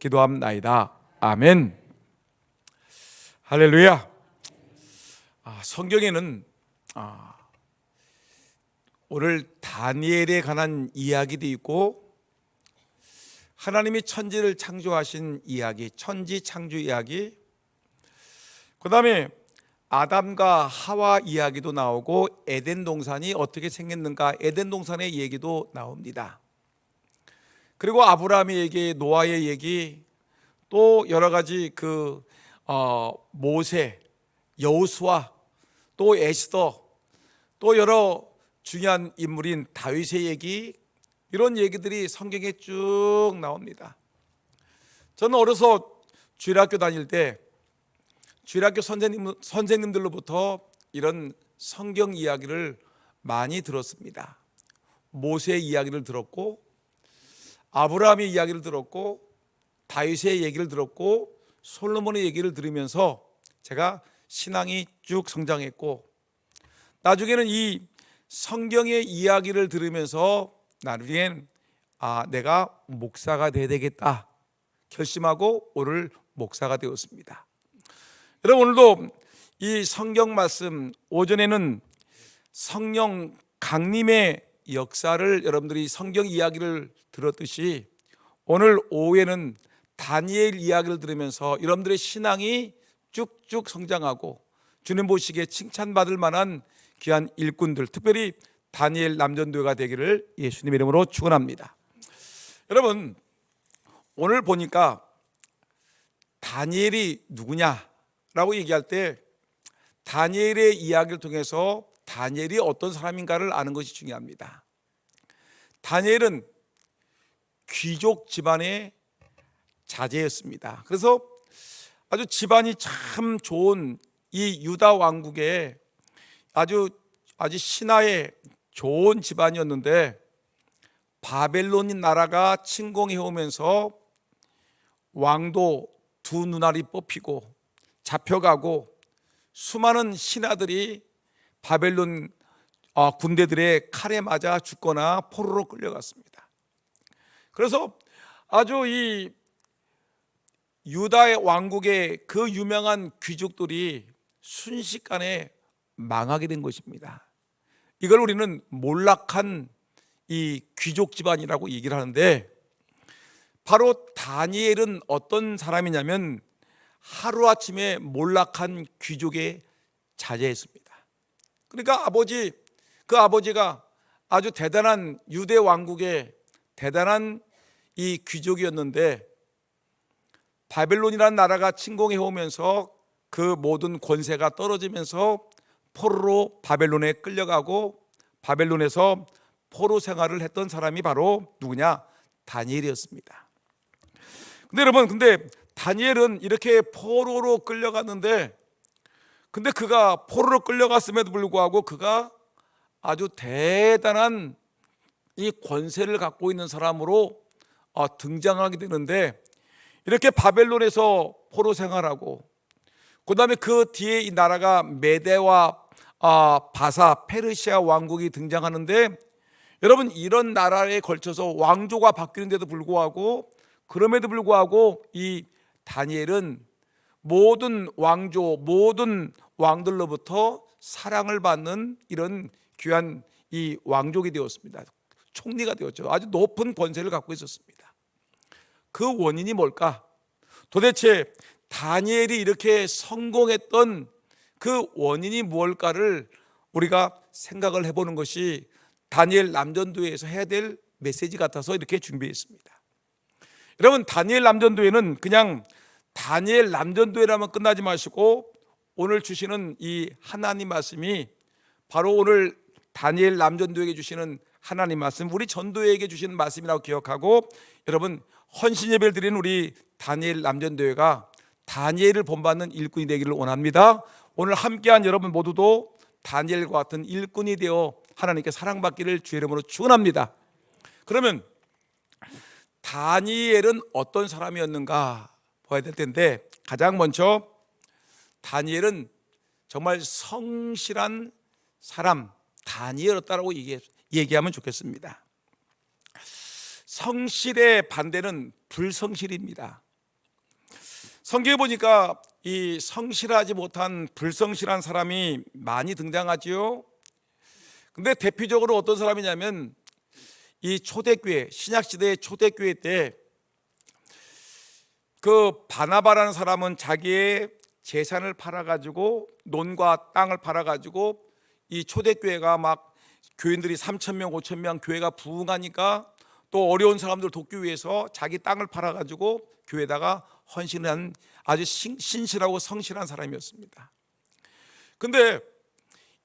기도합나이다. 아멘. 할렐루야. 성경에는 오늘 다니엘에 관한 이야기도 있고, 하나님이 천지를 창조하신 이야기, 천지 창조 이야기, 그 다음에 아담과 하와 이야기도 나오고, 에덴 동산이 어떻게 생겼는가, 에덴 동산의 얘기도 나옵니다. 그리고 아브라함의 얘기, 노아의 얘기, 또 여러 가지 모세, 여호수아, 또 에스더, 또 여러 중요한 인물인 다윗의 얘기, 이런 얘기들이 성경에 쭉 나옵니다. 저는 어려서 주일학교 다닐 때 주일학교 선생님들로부터 이런 성경 이야기를 많이 들었습니다. 모세의 이야기를 들었고, 아브라함의 이야기를 들었고, 다윗의 얘기를 들었고, 솔로몬의 얘기를 들으면서 제가 신앙이 쭉 성장했고, 나중에는 이 성경의 이야기를 들으면서 나중엔 내가 목사가 돼야 되겠다 결심하고 오늘 목사가 되었습니다. 여러분, 오늘도 이 성경 말씀, 오전에는 성령 강림의 역사를 여러분들이 성경 이야기를 들었듯이, 오늘 오후에는 다니엘 이야기를 들으면서 여러분들의 신앙이 쭉쭉 성장하고 주님 보시기에 칭찬받을 만한 귀한 일꾼들, 특별히 다니엘 남전도회가 되기를 예수님의 이름으로 축원합니다. 여러분, 오늘 보니까 다니엘이 누구냐라고 얘기할 때 다니엘의 이야기를 통해서 다니엘이 어떤 사람인가를 아는 것이 중요합니다. 다니엘은 귀족 집안의 자제였습니다. 그래서 아주 집안이 참 좋은 이 유다 왕국의 아주 신하의 좋은 집안이었는데, 바벨론 나라가 침공해 오면서 왕도 두 눈알이 뽑히고 잡혀가고, 수많은 신하들이 바벨론 군대들의 칼에 맞아 죽거나 포로로 끌려갔습니다. 그래서 아주 이 유다의 왕국의 그 유명한 귀족들이 순식간에 망하게 된 것입니다. 이걸 우리는 몰락한 이 귀족 집안이라고 얘기를 하는데, 바로 다니엘은 어떤 사람이냐면 하루아침에 몰락한 귀족의 자제였습니다. 그러니까 그 아버지가 아주 대단한 유대 왕국의 대단한 이 귀족이었는데, 바벨론이라는 나라가 침공해 오면서 그 모든 권세가 떨어지면서 포로로 바벨론에 끌려가고, 바벨론에서 포로 생활을 했던 사람이 바로 누구냐? 다니엘이었습니다. 근데 여러분, 다니엘은 이렇게 포로로 끌려갔는데, 근데 그가 포로로 끌려갔음에도 불구하고 그가 아주 대단한 이 권세를 갖고 있는 사람으로 등장하게 되는데, 이렇게 바벨론에서 포로 생활하고, 그 다음에 그 뒤에 이 나라가 메대와 바사, 페르시아 왕국이 등장하는데, 여러분, 이런 나라에 걸쳐서 왕조가 바뀌는데도 불구하고, 그럼에도 불구하고 이 다니엘은 모든 왕조, 모든 왕들로부터 사랑을 받는 이런 귀한 이 왕족이 되었습니다. 총리가 되었죠. 아주 높은 권세를 갖고 있었습니다. 그 원인이 뭘까? 도대체 다니엘이 이렇게 성공했던 그 원인이 무엇일까를 우리가 생각을 해보는 것이 다니엘 남전도회에서 해야 될 메시지 같아서 이렇게 준비했습니다. 여러분, 다니엘 남전도회는 그냥 다니엘 남전도회라면 끝나지 마시고, 오늘 주시는 이 하나님 말씀이 바로 오늘 다니엘 남전도회에게 주시는 하나님 말씀, 우리 전도회에게 주시는 말씀이라고 기억하고, 여러분, 헌신 예배를 드리는 우리 다니엘 남전도회가 다니엘을 본받는 일꾼이 되기를 원합니다. 오늘 함께한 여러분 모두도 다니엘과 같은 일꾼이 되어 하나님께 사랑받기를 주의 이름으로 축원합니다. 그러면 다니엘은 어떤 사람이었는가 봐야 될 텐데, 가장 먼저 다니엘은 정말 성실한 사람, 다니엘이었다라고 얘기하면 좋겠습니다. 성실의 반대는 불성실입니다. 성경에 보니까 이 성실하지 못한 불성실한 사람이 많이 등장하지요. 근데 대표적으로 어떤 사람이냐면 이 초대교회, 신약시대의 초대교회 때 그 바나바라는 사람은 자기의 재산을 팔아가지고, 논과 땅을 팔아가지고 이 초대교회가 막 교인들이 3,000명 5,000명 교회가 부흥하니까 또 어려운 사람들 돕기 위해서 자기 땅을 팔아가지고 교회에다가 헌신한 아주 신실하고 성실한 사람이었습니다. 근데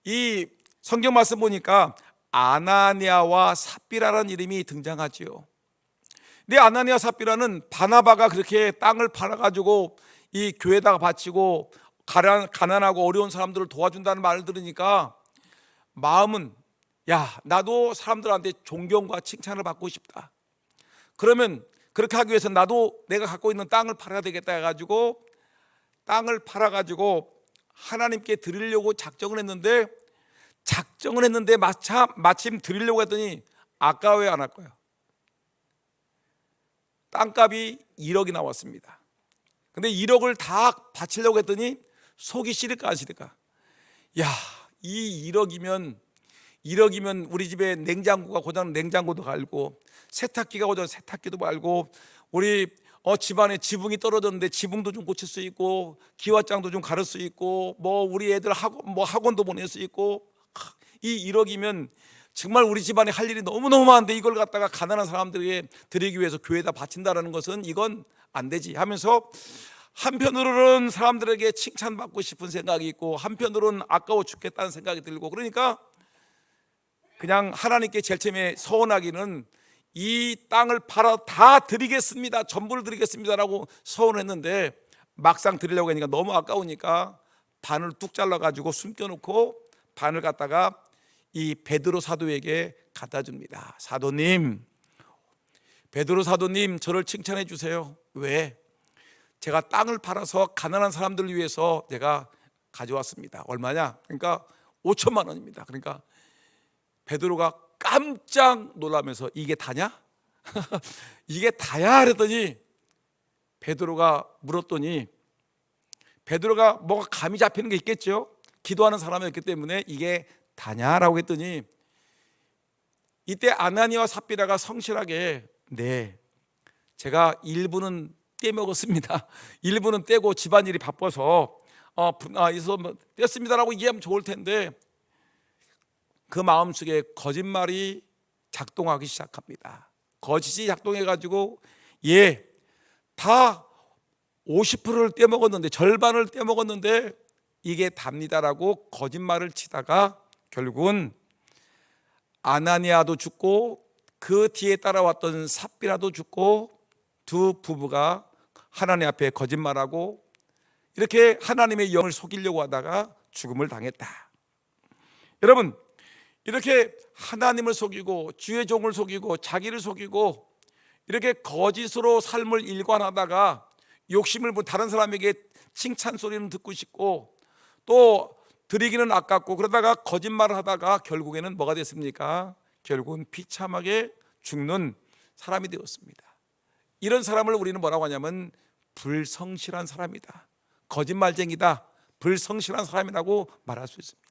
이 성경 말씀 보니까 아나니아와 삽비라라는 이름이 등장하지요. 근데 아나니아 삽비라는 바나바가 그렇게 땅을 팔아가지고 이 교회에다가 바치고 가난하고 어려운 사람들을 도와준다는 말을 들으니까 마음은, 야, 나도 사람들한테 존경과 칭찬을 받고 싶다. 그러면 그렇게 하기 위해서 나도 내가 갖고 있는 땅을 팔아야 되겠다 해가지고 땅을 팔아가지고 하나님께 드리려고 작정을 했는데 마침 드리려고 했더니 아까 왜 안 할 거야? 땅값이 1억이 나왔습니다. 근데 1억을 다 바치려고 했더니 속이 시릴까 안 시릴까? 야, 이 1억이면 우리 집에 냉장고가 고장 냉장고도 갈고, 세탁기가 고장 세탁기도 갈고, 우리 집안에 지붕이 떨어졌는데 지붕도 좀 고칠 수 있고, 기와장도 좀 가를 수 있고, 뭐 우리 애들 학원도 보낼 수 있고, 이 1억이면 정말 우리 집안에 할 일이 너무너무 많은데 이걸 갖다가 가난한 사람들에게 드리기 위해서 교회에다 바친다라는 것은 이건 안 되지 하면서, 한편으로는 사람들에게 칭찬받고 싶은 생각이 있고 한편으로는 아까워 죽겠다는 생각이 들고, 그러니까 그냥 하나님께 제일 처음에 서원하기는 이 땅을 팔아 다 드리겠습니다, 전부를 드리겠습니다라고 서원했는데 막상 드리려고 하니까 너무 아까우니까 반을 뚝 잘라가지고 숨겨놓고 반을 갖다가 이 베드로 사도에게 갖다 줍니다. 베드로 사도님, 저를 칭찬해 주세요. 왜? 제가 땅을 팔아서 가난한 사람들을 위해서 내가 가져왔습니다. 얼마냐? 그러니까 5천만 원입니다. 그러니까 베드로가 깜짝 놀라면서 이게 다냐? 이게 다야? 그랬더니 베드로가 물었더니, 베드로가 뭐가 감이 잡히는 게 있겠죠? 기도하는 사람이었기 때문에 이게 다냐라고 했더니, 이때 아나니아와 삽비라가 성실하게, 네, 제가 일부는 떼먹었습니다. 일부는 떼고 집안일이 바빠서 뗐습니다라고 이해하면 좋을 텐데, 그 마음속에 거짓말이 작동하기 시작합니다. 거짓이 작동해가지고, 다 50%를 떼먹었는데, 절반을 떼먹었는데 이게 답니다라고 거짓말을 치다가 결국은 아나니아도 죽고 그 뒤에 따라왔던 삽비라도 죽고, 두 부부가 하나님 앞에 거짓말하고 이렇게 하나님의 영을 속이려고 하다가 죽음을 당했다. 여러분, 이렇게 하나님을 속이고 주의 종을 속이고 자기를 속이고 이렇게 거짓으로 삶을 일관하다가 욕심을 부린 다른 사람에게 칭찬 소리는 듣고 싶고 또 드리기는 아깝고, 그러다가 거짓말을 하다가 결국에는 뭐가 됐습니까? 결국은 비참하게 죽는 사람이 되었습니다. 이런 사람을 우리는 뭐라고 하냐면 불성실한 사람이다, 거짓말쟁이다, 불성실한 사람이라고 말할 수 있습니다.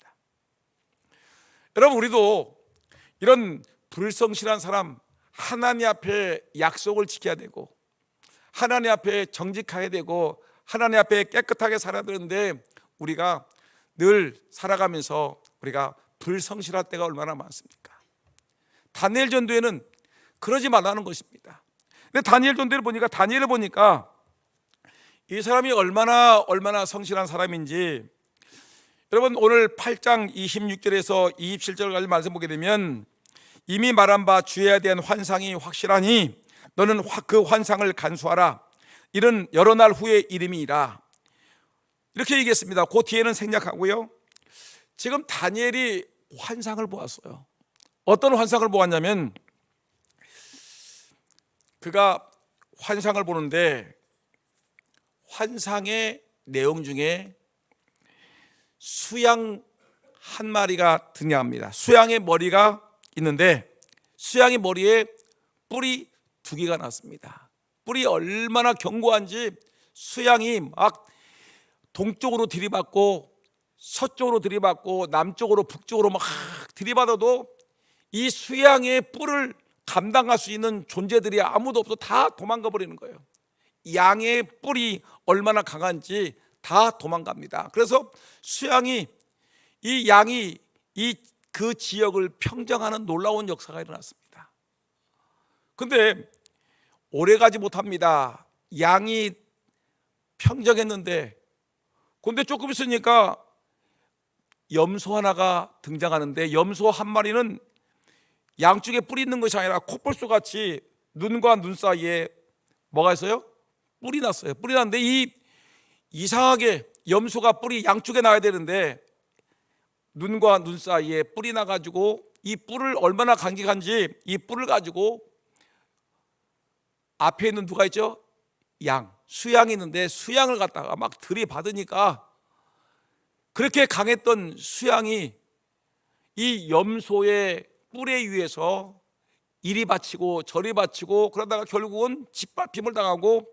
여러분, 우리도 이런 불성실한 사람, 하나님 앞에 약속을 지켜야 되고 하나님 앞에 정직해야 되고 하나님 앞에 깨끗하게 살아야 되는데, 우리가 늘 살아가면서 우리가 불성실할 때가 얼마나 많습니까? 다니엘 전도에는 그러지 말라는 것입니다. 근데 다니엘 전도를 보니까 이 사람이 얼마나 성실한 사람인지, 여러분 오늘 8장 26절에서 27절까지 말씀 보게 되면, 이미 말한 바 주에 대한 환상이 확실하니 너는 그 환상을 간수하라. 이는 여러 날 후의 이름이라. 이렇게 얘기했습니다. 그 뒤에는 생략하고요. 지금 다니엘이 환상을 보았어요. 어떤 환상을 보았냐면, 그가 환상을 보는데 환상의 내용 중에 수양 한 마리가 등장합니다. 수양의 머리가 있는데 수양의 머리에 뿔이 2개가 났습니다. 뿔이 얼마나 견고한지 수양이 막 동쪽으로 들이받고 서쪽으로 들이받고 남쪽으로 북쪽으로 막 들이받아도 이 수양의 뿔을 감당할 수 있는 존재들이 아무도 없어 다 도망가 버리는 거예요. 양의 뿔이 얼마나 강한지 다 도망갑니다. 그래서 수양이 이 양이 그 지역을 평정하는 놀라운 역사가 일어났습니다. 근데 오래가지 못합니다. 양이 평정했는데 근데 조금 있으니까 염소 하나가 등장하는데 염소 한 마리는 양쪽에 뿔이 있는 것이 아니라 콧볼소 같이 눈과 눈 사이에 뭐가 있어요? 뿔이 났어요. 뿔이 났는데 이상하게 염소가 뿔이 양쪽에 나야 되는데 눈과 눈 사이에 뿔이 나가지고 이 뿔을 얼마나 간직한지 이 뿔을 가지고 앞에 있는 누가 있죠? 수양이 있는데 수양을 갖다가 막 들이받으니까 그렇게 강했던 수양이 이 염소의 뿔에 의해서 이리 바치고 저리 바치고 그러다가 결국은 짓밟힘을 당하고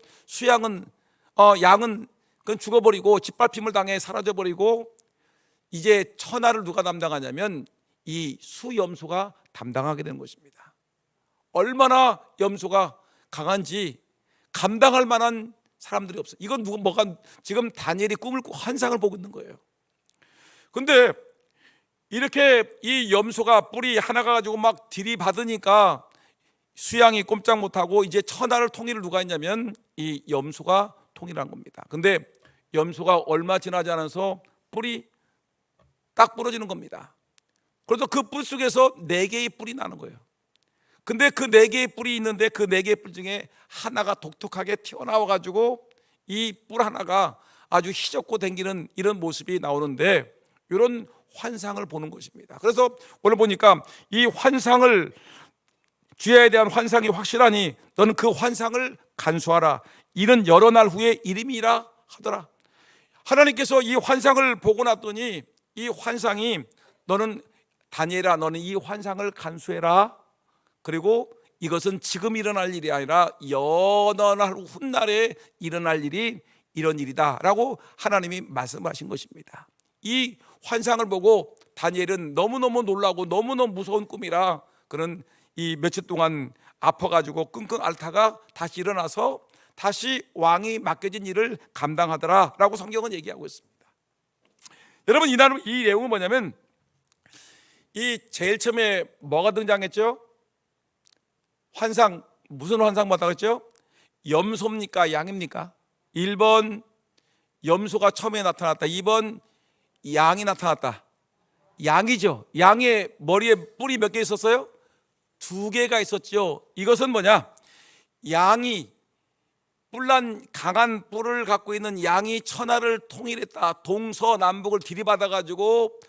양은 그건 죽어버리고 짓밟힘을 당해 사라져버리고 이제 천하를 누가 담당하냐면 이 수염소가 담당하게 되는 것입니다. 얼마나 염소가 강한지 감당할 만한 사람들이 없어요. 이건 뭐가 지금 다니엘이 꿈을 꾸고 환상을 보고 있는 거예요. 근데 이렇게 이 염소가 뿔이 하나가 가지고 막 들이받으니까 수양이 꼼짝 못하고 이제 천하를 통일을 누가 했냐면 이 염소가 통일한 겁니다. 근데 염소가 얼마 지나지 않아서 뿔이 딱 부러지는 겁니다. 그래서 그 뿔 속에서 4개의 뿔이 나는 거예요. 근데 그 4개의 뿔이 있는데 그 4개의 뿔 중에 하나가 독특하게 튀어나와 가지고 이 뿔 하나가 아주 희젓고 댕기는 이런 모습이 나오는데 이런 환상을 보는 것입니다. 그래서 오늘 보니까 이 환상을 주야에 대한 환상이 확실하니 너는 그 환상을 간수하라. 이는 여러 날 후에 이름이라 하더라. 하나님께서 이 환상을 보고 났더니 이 환상이 너는 다니엘아 너는 이 환상을 간수해라. 그리고 이것은 지금 일어날 일이 아니라 여러 날 훗날에 일어날 일이 이런 일이다 라고 하나님이 말씀하신 것입니다. 이 환상을 보고 다니엘은 너무너무 놀라고 너무너무 무서운 꿈이라 그는 이 며칠 동안 아파가지고 끙끙 앓다가 다시 일어나서 다시 왕이 맡겨진 일을 감당하더라 라고 성경은 얘기하고 있습니다. 여러분 이 내용은 뭐냐면 이 제일 처음에 뭐가 등장했죠? 환상, 무슨 환상 봤다고 했죠? 염소입니까 양입니까? 1번 염소가 처음에 나타났다. 2번 양이 나타났다. 양이죠. 양의 머리에 뿔이 몇 개 있었어요? 2개가 있었죠. 이것은 뭐냐? 양이 뿔난 강한 뿔을 갖고 있는 양이 천하를 통일했다. 동서남북을 들이받아 가지고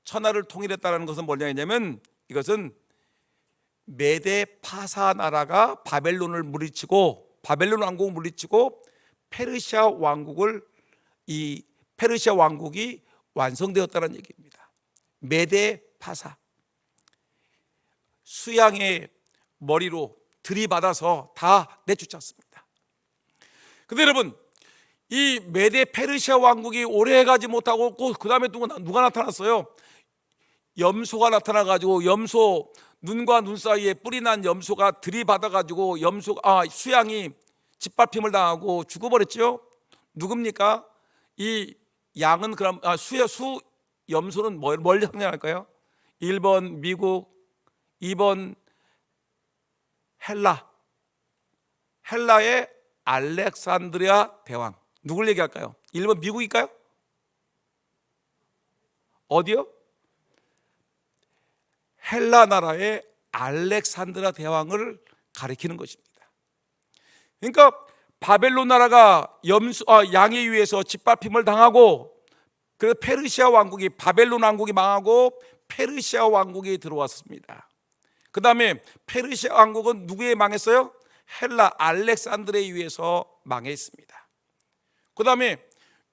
천하를 통일했다는 것은 뭐냐 했냐면 이것은 메데 파사 나라가 바벨론 왕국을 물리치고 페르시아 왕국이 완성되었다는 얘기입니다. 메데 파사 수양의 머리로 들이받아서 다 내쫓았습니다. 근데 여러분 이 메데 페르시아 왕국이 오래 가지 못하고 그 다음에 누가 나타났어요? 염소가 나타나가지고 염소 눈과 눈 사이에 뿔이 난 염소가 들이받아가지고 수양이 짓밟힘을 당하고 죽어버렸죠. 누굽니까? 이 양은 그럼 염소는 뭘 상징할까요? 1번 미국, 2번 헬라의 알렉산드리아 대왕. 누굴 얘기할까요? 1번 미국일까요? 어디요? 헬라 나라의 알렉산드라 대왕을 가리키는 것입니다. 그러니까 바벨론 나라가 양에 의해서 짓밟힘을 당하고 그래서 페르시아 왕국이 바벨론 왕국이 망하고 페르시아 왕국이 들어왔습니다. 그 다음에 페르시아 왕국은 누구에 망했어요? 헬라 알렉산드레에 의해서 망했습니다. 그 다음에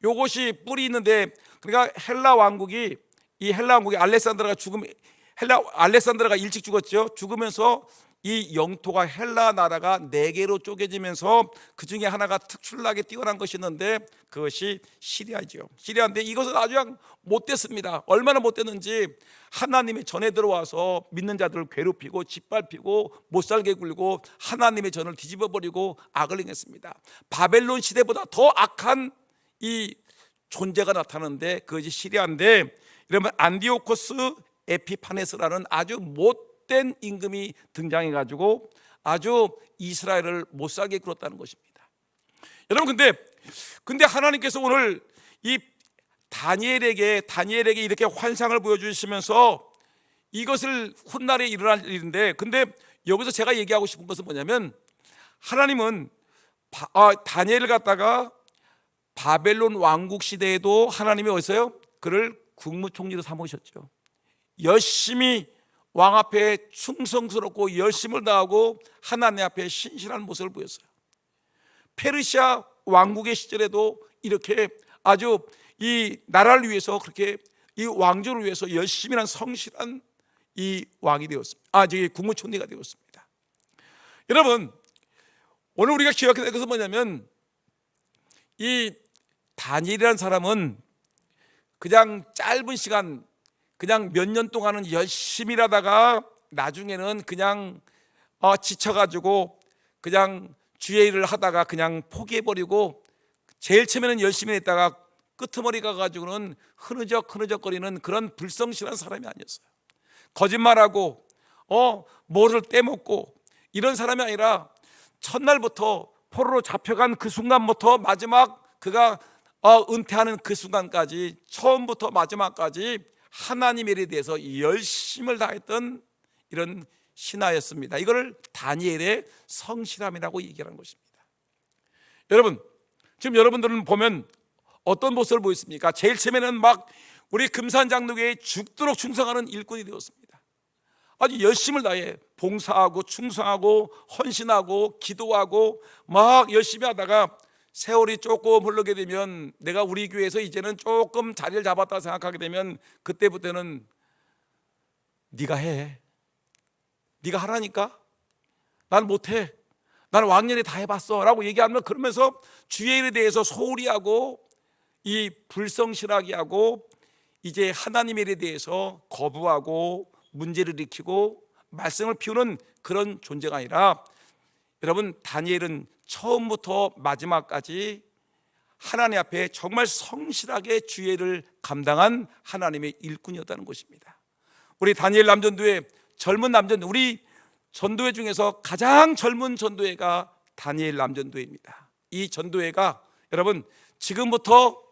요것이 뿔이 있는데 그러니까 헬라 왕국이 알렉산드라가 일찍 죽었죠. 죽으면서 이 영토가 헬라 나라가 네 개로 쪼개지면서 그 중에 하나가 특출나게 뛰어난 것이 있는데 그것이 시리아죠. 시리아인데 이것은 아주 그냥 못됐습니다. 얼마나 못됐는지 하나님의 전에 들어와서 믿는 자들을 괴롭히고 짓밟히고 못살게 굴고 하나님의 전을 뒤집어 버리고 악을 행했습니다. 바벨론 시대보다 더 악한 이 존재가 나타나는데 그것이 시리아인데, 이러면 안디오코스 에피파네스라는 아주 못된 임금이 등장해 가지고 아주 이스라엘을 못 살게 굴었다는 것입니다. 여러분, 근데 하나님께서 오늘 이 다니엘에게 이렇게 환상을 보여주시면서 이것을 훗날에 일어날 일인데, 근데 여기서 제가 얘기하고 싶은 것은 뭐냐면, 하나님은 다니엘을 갖다가 바벨론 왕국 시대에도 하나님이 어디서요? 그를 국무총리로 삼으셨죠. 열심히 왕 앞에 충성스럽고 열심을 다하고 하나님 앞에 신실한 모습을 보였어요. 페르시아 왕국의 시절에도 이렇게 아주 이 나라를 위해서, 그렇게 이 왕조를 위해서 열심히 한 성실한 이 왕이 되었습니다. 국무총리가 되었습니다. 여러분, 오늘 우리가 기억해야 될 것은 뭐냐면, 이 다니엘이라는 사람은 그냥 짧은 시간, 그냥 몇 년 동안은 열심히 일하다가 나중에는 그냥 지쳐가지고 그냥 주의 일을 하다가 그냥 포기해버리고, 제일 처음에는 열심히 했다가 끄트머리 가가지고는 흐느적거리는 그런 불성실한 사람이 아니었어요. 거짓말하고 뭐를 떼먹고 이런 사람이 아니라, 첫날부터 포로로 잡혀간 그 순간부터 마지막 그가 은퇴하는 그 순간까지, 처음부터 마지막까지 하나님에 대해서 열심을 다했던 이런 신하였습니다. 이걸 다니엘의 성실함이라고 얘기하는 것입니다. 여러분, 지금 여러분들은 보면 어떤 모습을 보였습니까? 제일 처음에는 막 우리 금산장로교에 죽도록 충성하는 일꾼이 되었습니다. 아주 열심을 다해 봉사하고 충성하고 헌신하고 기도하고 막 열심히 하다가, 세월이 조금 흐르게 되면, 내가 우리 교회에서 이제는 조금 자리를 잡았다 생각하게 되면, 그때부터는 네가 해, 네가 하라니까, 난 못해, 나는 왕년에 다 해봤어 라고 얘기하면, 그러면서 주의 일에 대해서 소홀히 하고 이 불성실하게 하고 이제 하나님의 일에 대해서 거부하고 문제를 일으키고 말썽을 피우는 그런 존재가 아니라, 여러분, 다니엘은 처음부터 마지막까지 하나님 앞에 정말 성실하게 주의 일을 감당한 하나님의 일꾼이었다는 것입니다. 우리 다니엘 남전도회 젊은 남전도, 우리 전도회 중에서 가장 젊은 전도회가 다니엘 남전도회입니다. 이 전도회가 여러분 지금부터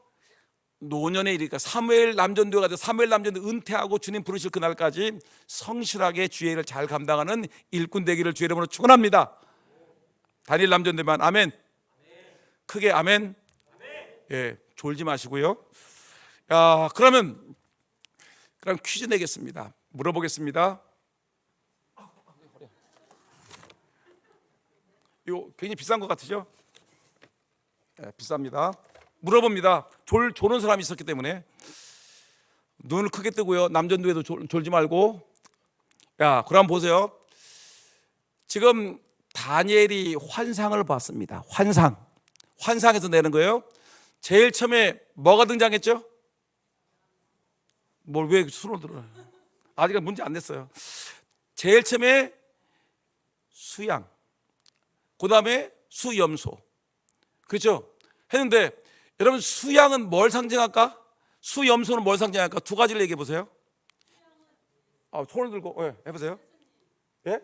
노년에 이르니까 사무엘 남전도회가 돼서 사무엘 남전도 은퇴하고 주님 부르실 그날까지 성실하게 주의 일을 잘 감당하는 일꾼 되기를 주의 이름으로 축원합니다. 다니엘 남전도회만 아멘. 크게 아멘. 예, 졸지 마시고요. 그럼 퀴즈 내겠습니다. 물어보겠습니다. 이거 굉장히 비싼 것 같으죠? 예, 비쌉니다. 물어봅니다. 조는 사람이 있었기 때문에 눈을 크게 뜨고요. 남전도에도 졸지 말고. 그럼 보세요. 지금 다니엘이 환상을 봤습니다. 환상에서 내는 거예요. 제일 처음에 뭐가 등장했죠? 왜 수로 들어요? 아직 문제 안 냈어요. 제일 처음에 수양, 그 다음에 수염소, 그렇죠? 했는데 여러분, 수양은 뭘 상징할까? 수염소는 뭘 상징할까? 두 가지를 얘기해 보세요. 손을 들고 해보세요. 예?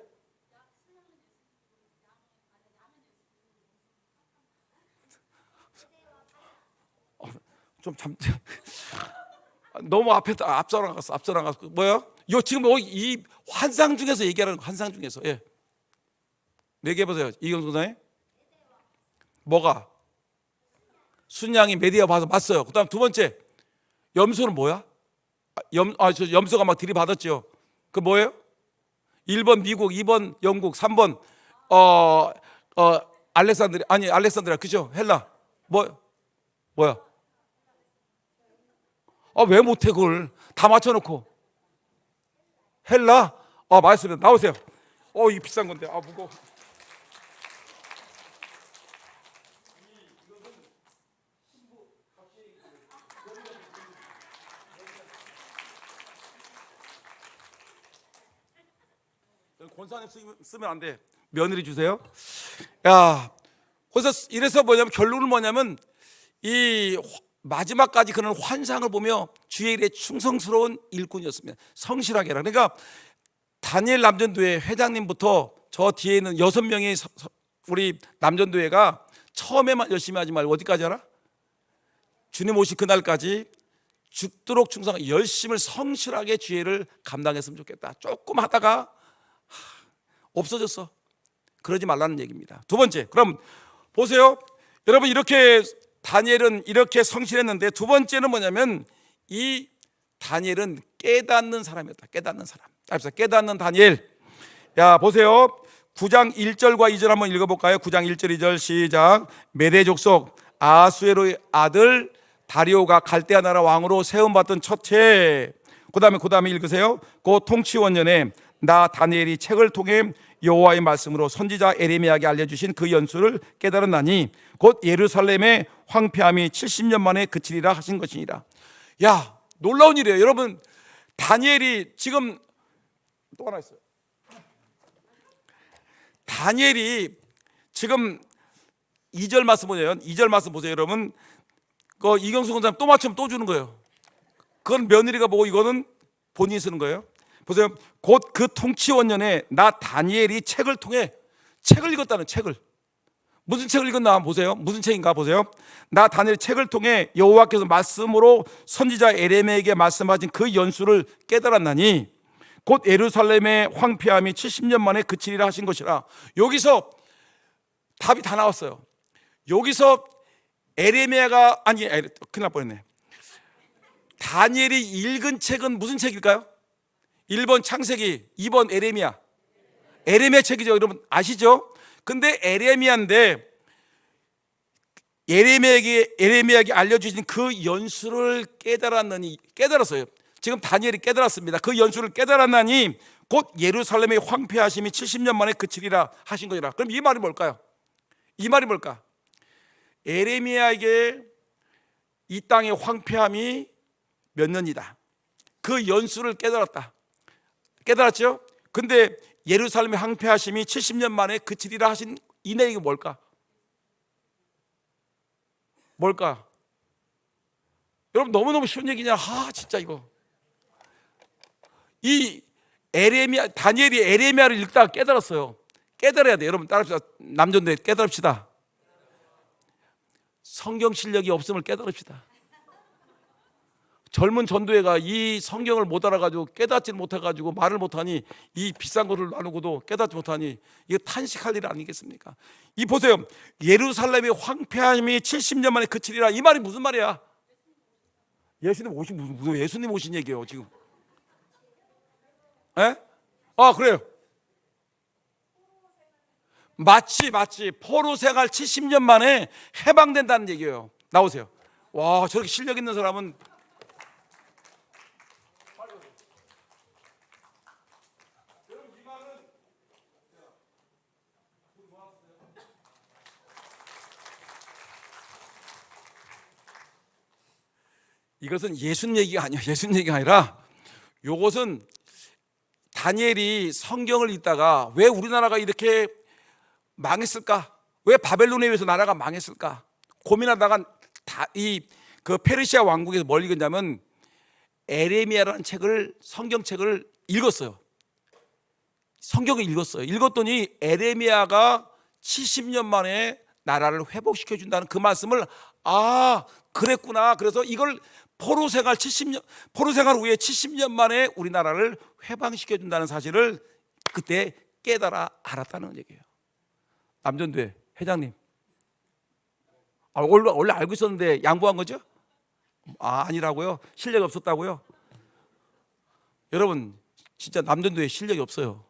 너무 앞서 나갔어. 뭐요? 지금 이 환상 중에서 얘기하는 환상 중에서 얘기해 보세요. 이경수 선생님. 뭐가? 순양이 메디아 봐서 봤어요. 그다음 두 번째, 염소는 뭐야? 염소가 막 들이받았죠. 그 뭐예요? 1번 미국, 2번 영국, 3번 알렉산드리아, 그죠? 헬라. 뭐야? 왜 못해 그걸 다 맞춰놓고. 헬라. 맞습니다. 나오세요. 이게 비싼 건데. 무거워. 권사님 쓰면 안 돼. 며느리 주세요. 야, 그래서 이래서 뭐냐면 결론은 뭐냐면 이 마지막까지 그는 환상을 보며 주의 일에 충성스러운 일꾼이었습니다. 성실하게 해라. 그러니까 다니엘 남전도회 회장님부터 저 뒤에 있는 6명의 우리 남전도회가 처음에만 열심히 하지 말고 어디까지 하라? 주님 오실 그날까지 죽도록 충성하게 열심을 성실하게 주의를 감당했으면 좋겠다. 조금 하다가 없어졌어. 그러지 말라는 얘기입니다. 두 번째, 그럼 보세요. 여러분, 이렇게 다니엘은 이렇게 성실했는데 두 번째는 뭐냐면 이 다니엘은 깨닫는 사람이었다. 깨닫는 사람. 깨닫는 다니엘. 야, 보세요. 9장 1절과 2절 한번 읽어볼까요? 9장 1절 2절 시작. 메대 족속 아수에로의 아들 다리오가 갈대아 나라 왕으로 세움받던 첫해. 그 다음에 읽으세요. 그 통치원년에 나 다니엘이 책을 통해 여호와의 말씀으로 선지자 에레미야에게 알려주신 그 연수를 깨달았나니 곧 예루살렘의 황폐함이 70년 만에 그치리라 하신 것이니라. 야, 놀라운 일이에요. 여러분, 다니엘이 지금 또 하나 있어요. 다니엘이 지금 2절 말씀 보세요. 2절 말씀 보세요. 여러분, 그 이경수 권사님 또 맞추면 또 주는 거예요. 그건 며느리가 보고 이거는 본인이 쓰는 거예요. 보세요. 곧 그 통치원년에 나 다니엘이 책을 통해 책을 읽었다는 책을. 무슨 책을 읽었나 한번 보세요. 무슨 책인가 보세요. 나 다니엘이 책을 통해 여호와께서 말씀으로 선지자 에레미야에게 말씀하신 그 연수를 깨달았나니 곧 예루살렘의 황폐함이 70년 만에 그치리라 하신 것이라. 여기서 답이 다 나왔어요. 여기서 에레미야가 큰일 날 뻔했네. 다니엘이 읽은 책은 무슨 책일까요? 1번 창세기, 2번 에레미야. 에레미야 책이죠. 여러분 아시죠? 근데 에레미야인데 에레미야에게 알려주신 그 연수를 깨달았어요. 지금 다니엘이 깨달았습니다. 그 연수를 깨달았나니 곧 예루살렘의 황폐하심이 70년 만에 그치리라 하신 거니라. 그럼 이 말이 뭘까요? 이 말이 뭘까? 에레미야에게 이 땅의 황폐함이 몇 년이다. 그 연수를 깨달았다. 깨달았죠? 근데 예루살렘의 황폐하심이 70년 만에 그치리라 하신 이 내용이 뭘까? 뭘까? 여러분 너무너무 쉬운 얘기냐? 진짜 이거. 이 다니엘이 에레미야를 읽다가 깨달았어요. 깨달아야 돼. 여러분 따라합시다. 남전대 깨달읍시다. 성경 실력이 없음을 깨달읍시다. 젊은 전도회가 이 성경을 못 알아가지고 깨닫지 못해가지고 말을 못하니 이 비싼 것을 나누고도 깨닫지 못하니 이거 탄식할 일 아니겠습니까? 이 보세요. 예루살렘의 황폐함이 70년 만에 그치리라. 이 말이 무슨 말이야? 예수님 오신 무슨 예수님 오신 얘기예요 지금? 에? 그래요. 마치 포로 생활 70년 만에 해방된다는 얘기예요. 나오세요. 와, 저렇게 실력 있는 사람은 이것은 예수님 얘기가 아니에요. 예수님 얘기가 아니라 이것은 다니엘이 성경을 읽다가 왜 우리나라가 이렇게 망했을까? 왜 바벨론에 의해서 나라가 망했을까? 고민하다가 그 페르시아 왕국에서 뭘 읽었냐면 에레미야라는 성경책을 읽었어요. 성경을 읽었어요. 읽었더니 에레미야가 70년 만에 나라를 회복시켜 준다는 그 말씀을 그랬구나. 그래서 이걸 포로 생활 후에 70년 만에 우리나라를 회방시켜 준다는 사실을 그때 깨달아 알았다는 얘기예요. 남전도회 회장님, 원래 알고 있었는데 양보한 거죠? 아니라고요? 실력이 없었다고요? 여러분 진짜 남전도회 실력이 없어요.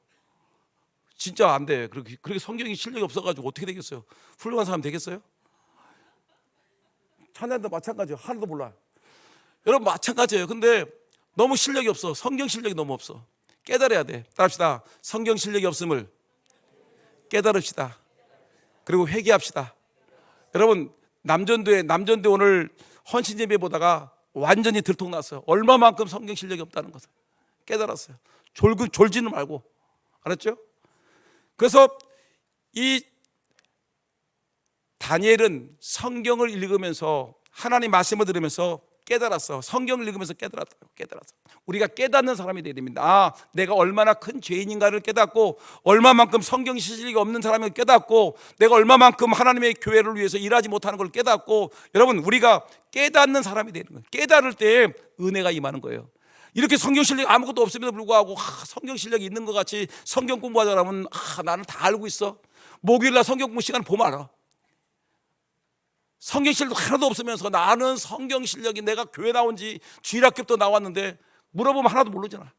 진짜 안 돼. 그렇게 성경이 실력이 없어가지고 어떻게 되겠어요? 훌륭한 사람 되겠어요? 찬양도 마찬가지예요. 하나도 몰라. 여러분 마찬가지예요. 근데 너무 실력이 없어. 성경 실력이 너무 없어. 깨달아야 돼. 따라합시다. 성경 실력이 없음을 깨달읍시다. 그리고 회개합시다. 여러분, 남전도에 오늘 헌신 예배 보다가 완전히 들통났어요. 얼마만큼 성경 실력이 없다는 것을 깨달았어요. 졸지는 말고. 알았죠? 그래서 이 다니엘은 성경을 읽으면서 하나님 말씀을 들으면서 깨달았어. 성경을 읽으면서 깨달았어. 우리가 깨닫는 사람이 되어야 됩니다. 아, 내가 얼마나 큰 죄인인가를 깨닫고, 얼마만큼 성경 실력이 없는 사람을 깨닫고, 내가 얼마만큼 하나님의 교회를 위해서 일하지 못하는 걸 깨닫고, 여러분, 우리가 깨닫는 사람이 되는 거예요. 깨달을 때 은혜가 임하는 거예요. 이렇게 성경 실력이 아무것도 없음에도 불구하고 성경 실력이 있는 것 같이 성경 공부하자면 나는 다 알고 있어. 목요일날 성경 공부 시간 보면 알아. 성경 실력 하나도 없으면서 나는 성경 실력이, 내가 교회 나온 지 주일학교도 나왔는데 물어보면 하나도 모르잖아.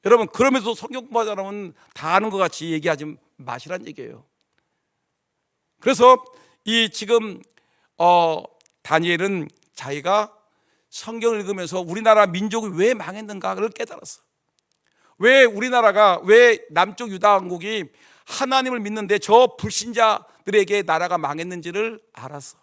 여러분, 그러면서 성경 공부하자면 다 아는 것 같이 얘기하지 마시란 얘기예요. 그래서 이 지금 다니엘은 자기가 성경을 읽으면서 우리나라 민족이 왜 망했는가를 깨달았어. 왜 우리나라가, 왜 남쪽 유다 왕국이 하나님을 믿는데 저 불신자들에게 나라가 망했는지를 알았어.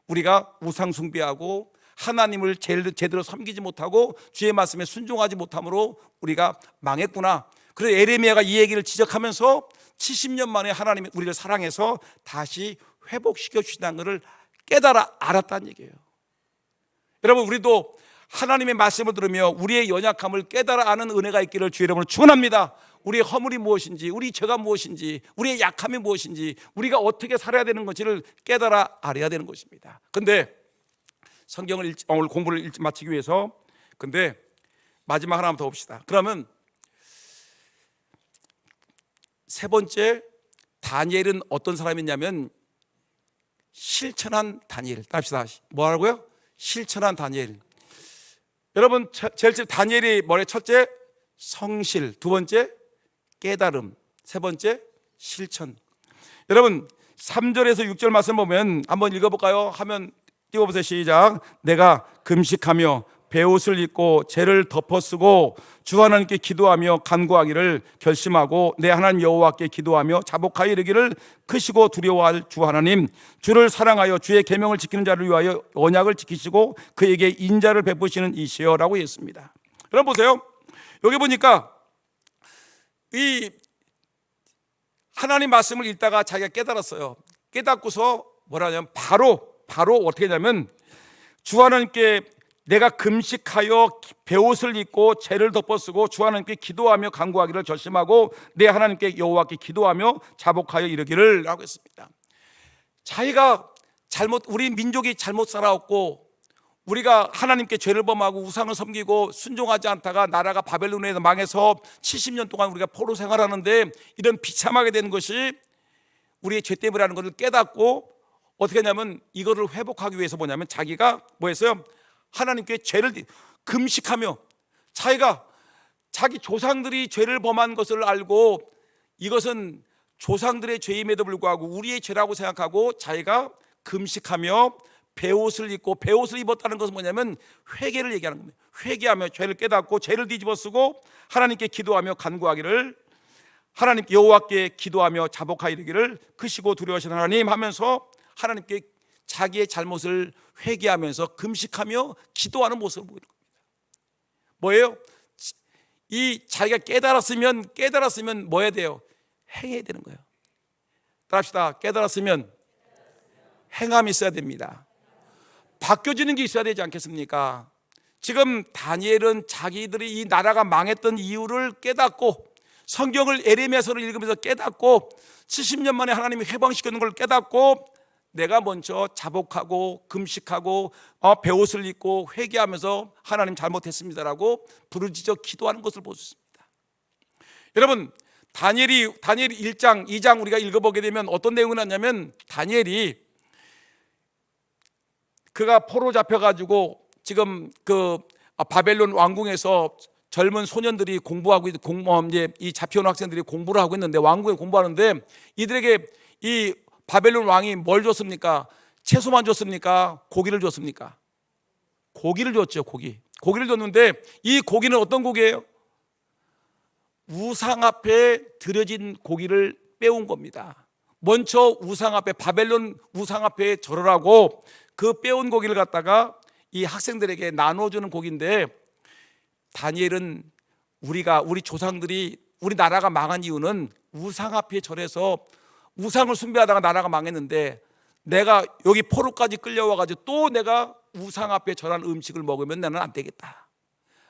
우리가 우상 숭배하고 하나님을 제대로 섬기지 못하고 주의 말씀에 순종하지 못함으로 우리가 망했구나. 그래서 에레미야가 이 얘기를 지적하면서 70년 만에 하나님이 우리를 사랑해서 다시 회복시켜 주신다는 것을 깨달아 알았다는 얘기예요. 여러분, 우리도 하나님의 말씀을 들으며 우리의 연약함을 깨달아 아는 은혜가 있기를 주의 이름으로 축원합니다. 우리의 허물이 무엇인지, 우리 죄가 무엇인지, 우리의 약함이 무엇인지, 우리가 어떻게 살아야 되는 건지를 깨달아 알아야 되는 것입니다. 근데 성경을 오늘 공부를 마치기 위해서, 근데 마지막 하나만 더 봅시다. 그러면 세 번째, 다니엘은 어떤 사람이냐면 실천한 다니엘. 합시다. 뭐라고요? 실천한 다니엘. 여러분, 제일 다니엘이 뭐래? 첫째, 성실. 두 번째, 깨달음. 세 번째, 실천. 여러분, 3절에서 6절 말씀 보면 한번 읽어볼까요? 하면 띄워보세요. 시작. 내가 금식하며 베옷을 입고 죄를 덮어쓰고 주 하나님께 기도하며 간구하기를 결심하고 내 하나님 여호와께 기도하며 자복하여 이르기를 크시고 두려워할 주 하나님, 주를 사랑하여 주의 계명을 지키는 자를 위하여 언약을 지키시고 그에게 인자를 베푸시는 이시여라고 했습니다. 여러분 보세요. 여기 보니까 이 하나님 말씀을 읽다가 자기가 깨달았어요. 깨닫고서 뭐라냐면 바로 어떻게 하냐면 주 하나님께 내가 금식하여 베옷을 입고 죄를 덮어쓰고 주 하나님께 기도하며 간구하기를 결심하고 내 하나님께 여호와께 기도하며 자복하여 이르기를 라고 했습니다. 자기가 우리 민족이 잘못 살아왔고 우리가 하나님께 죄를 범하고 우상을 섬기고 순종하지 않다가 나라가 바벨론에서 망해서 70년 동안 우리가 포로 생활하는데 이런 비참하게 되는 것이 우리의 죄 때문이라는 것을 깨닫고 어떻게 하냐면 이거를 회복하기 위해서 뭐냐면 자기가 뭐 했어요? 하나님께 죄를 금식하며 자기가 자기 조상들이 죄를 범한 것을 알고 이것은 조상들의 죄임에도 불구하고 우리의 죄라고 생각하고 자기가 금식하며 베옷을 입고, 베옷을 입었다는 것은 뭐냐면 회개를 얘기하는 겁니다. 회개하며 죄를 깨닫고 죄를 뒤집어쓰고 하나님께 기도하며 간구하기를, 하나님 여호와께 기도하며 자복하여 이르기를 크시고 두려워하신 하나님 하면서 하나님께 자기의 잘못을 회개하면서 금식하며 기도하는 모습을 보이는 겁니다. 뭐예요? 이 자기가 깨달았으면 뭐 해야 돼요? 행해야 되는 거예요. 따라합시다. 깨달았으면 행함이 있어야 됩니다. 바뀌어지는 게 있어야 되지 않겠습니까? 지금 다니엘은 자기들이 이 나라가 망했던 이유를 깨닫고 성경을 에레미야서를 읽으면서 깨닫고 70년 만에 하나님이 해방시키는 걸 깨닫고 내가 먼저 자복하고 금식하고 베옷을 입고 회개하면서 하나님 잘못했습니다라고 부르짖어 기도하는 것을 볼 수 있습니다. 여러분, 다니엘 1장 2장 우리가 읽어보게 되면 어떤 내용이 나냐면 다니엘이 그가 포로 잡혀가지고 지금 그 바벨론 왕궁에서 젊은 소년들이 공부하고 이제 이 잡혀온 학생들이 공부를 하고 있는데 왕궁에 공부하는데 이들에게 이 바벨론 왕이 뭘 줬습니까? 채소만 줬습니까? 고기를 줬습니까? 고기를 줬죠. 고기를 줬는데 이 고기는 어떤 고기예요? 우상 앞에 드려진 고기를 빼온 겁니다. 먼저 우상 앞에, 바벨론 우상 앞에 절하라고 그 빼온 고기를 갖다가 이 학생들에게 나눠주는 고기인데, 다니엘은 우리 조상들이, 우리 나라가 망한 이유는 우상 앞에 절해서 우상을 숭배하다가 나라가 망했는데, 내가 여기 포로까지 끌려와가지고 또 내가 우상 앞에 절한 음식을 먹으면 나는 안 되겠다.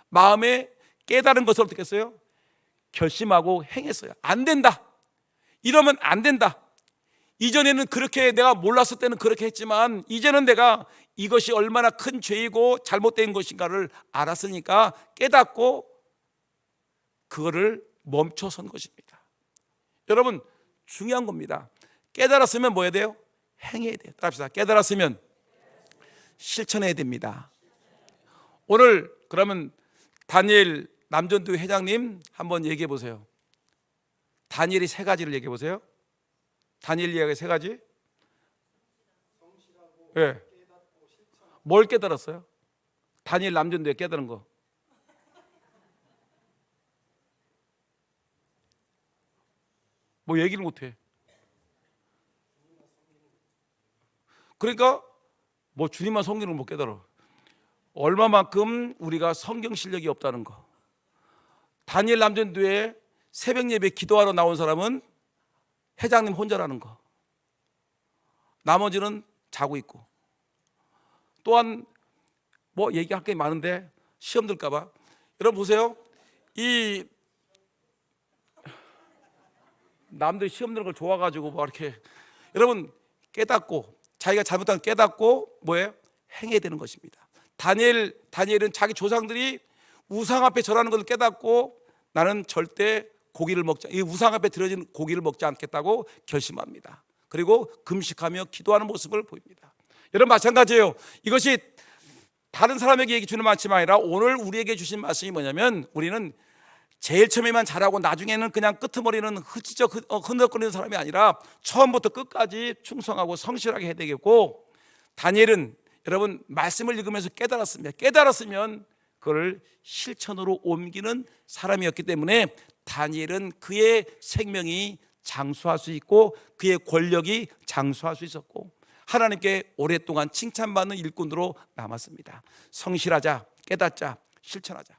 마음에 깨달은 것을 어떻게 했어요? 결심하고 행했어요. 안 된다. 이러면 안 된다. 이전에는 그렇게, 내가 몰랐을 때는 그렇게 했지만 이제는 내가 이것이 얼마나 큰 죄이고 잘못된 것인가를 알았으니까 깨닫고 그거를 멈춰선 것입니다. 여러분, 중요한 겁니다. 깨달았으면 뭐 해야 돼요? 행해야 돼요. 따라합시다. 깨달았으면 실천해야 됩니다. 오늘 그러면 다니엘 남전도 회장님 한번 얘기해 보세요. 다니엘이 세 가지를 얘기해 보세요. 다니엘 이야기 세 가지. 네. 뭘 깨달았어요? 다니엘 남전도에 깨달은 거. 뭐 얘기를 못해. 그러니까 뭐 주님만 섬기는 걸 못 깨달아. 얼마만큼 우리가 성경 실력이 없다는 거. 다니엘 남전도에 새벽 예배 기도하러 나온 사람은 회장님 혼자라는 거. 나머지는 자고 있고. 또한 뭐 얘기할 게 많은데 시험 들까 봐. 여러분 보세요. 이 남들이 시험 드는 걸 좋아가지고 뭐 이렇게, 여러분 깨닫고, 자기가 잘못한 걸 깨닫고 뭐예요? 행해야 되는 것입니다. 다니엘은 자기 조상들이 우상 앞에 절하는 것을 깨닫고 나는 절대 고기를 먹지, 이 우상 앞에 드려진 고기를 먹지 않겠다고 결심합니다. 그리고 금식하며 기도하는 모습을 보입니다. 여러분 마찬가지예요. 이것이 다른 사람에게 얘기 주는 말씀이 아니라 오늘 우리에게 주신 말씀이 뭐냐면, 우리는 제일 처음에만 잘하고 나중에는 그냥 끄트머리는 흔들거리는 사람이 아니라 처음부터 끝까지 충성하고 성실하게 해야 되겠고, 다니엘은 여러분 말씀을 읽으면서 깨달았습니다. 깨달았으면 그걸 실천으로 옮기는 사람이었기 때문에 다니엘은 그의 생명이 장수할 수 있고 그의 권력이 장수할 수 있었고 하나님께 오랫동안 칭찬받는 일꾼으로 남았습니다. 성실하자, 깨닫자, 실천하자.